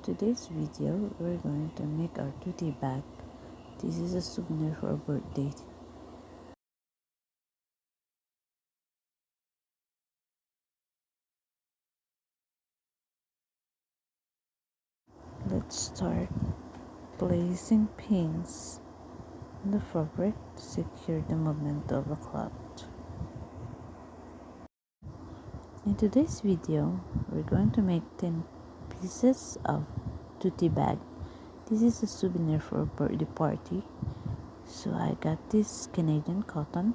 today's video, we're going to make our tote bag. This is a souvenir for a birthday. Let's start placing pins on the fabric to secure the movement of the cloth. In today's video, we're going to make 10 pieces of tote bag. This is a souvenir for a birthday party. So I got this Canadian cotton.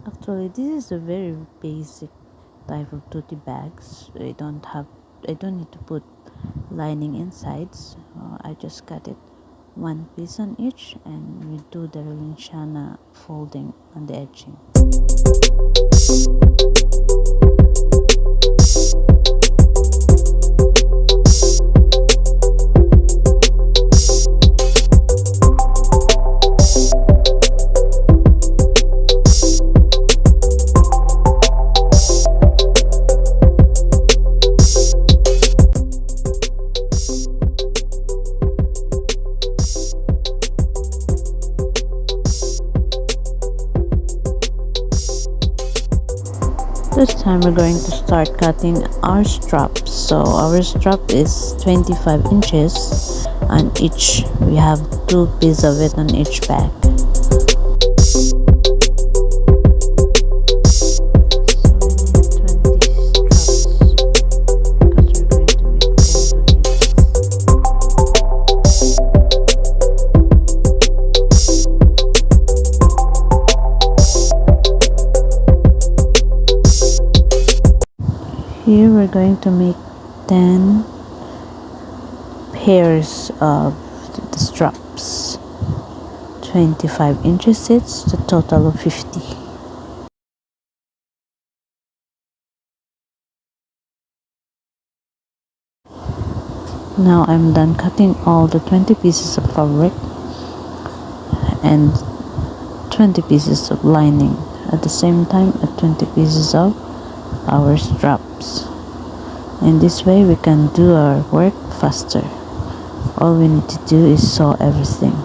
Actually, this is a very basic type of tote bags. I don't need to put lining inside. So I just cut it one piece on each, and we do the Valenciana folding on the edging. This time we're going to start cutting our straps. So our strap is 25 inches on each. We have 2 pieces of it on each bag. Here we're going to make 10 pairs of the straps, 25 inches each, the total of 50. Now I'm done cutting all the 20 pieces of fabric and 20 pieces of lining. At the same time, at 20 pieces of our straps. In this way we can do our work faster. All we need to do is sew everything.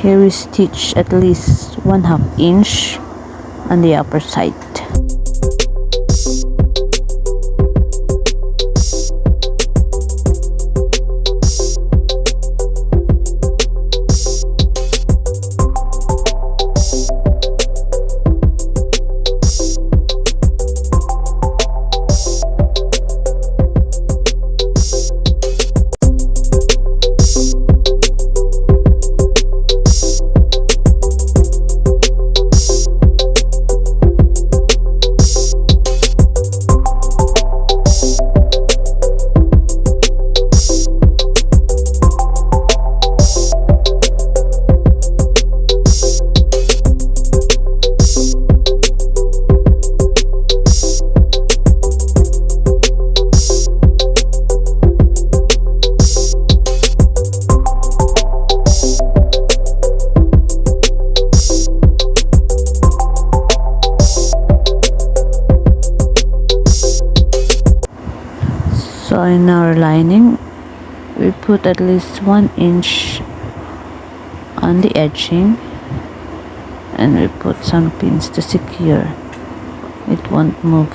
Here we stitch at least 1/2 inch on the upper side. So in our lining, we put at least 1 inch on the edging, and we put some pins to secure it won't move.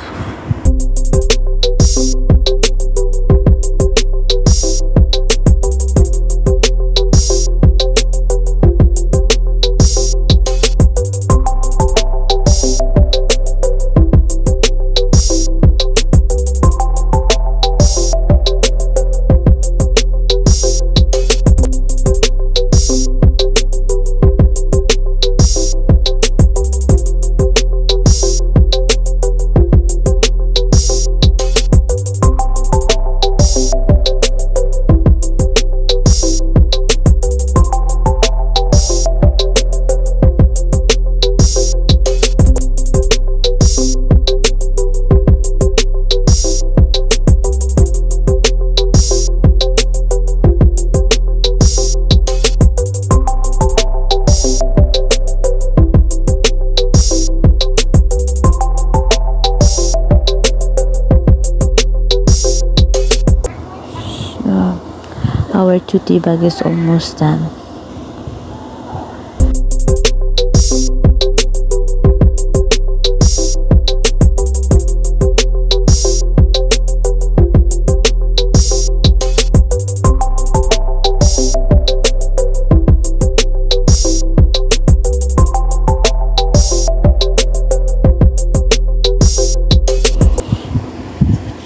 our tote bag is almost done.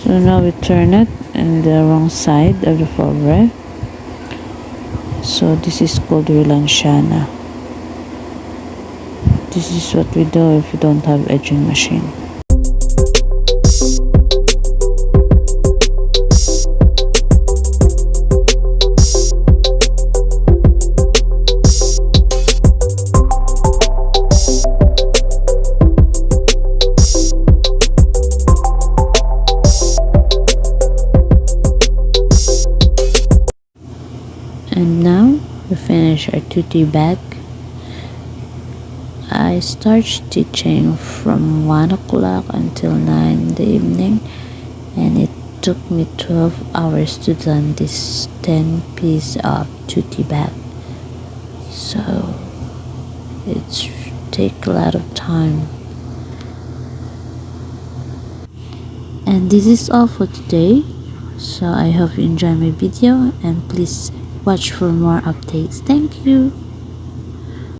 So now we turn it in the wrong side of the fabric. So this is called Rilanshana. This is what we do if we don't have edging machine. And now we finish our tote bag. I start stitching from 1 o'clock until 9 in the evening, and it took me 12 hours to done this 10 piece of tote bag. So it's take a lot of time. And this is all for today. So I hope you enjoy my video, and please watch for more updates. Thank you.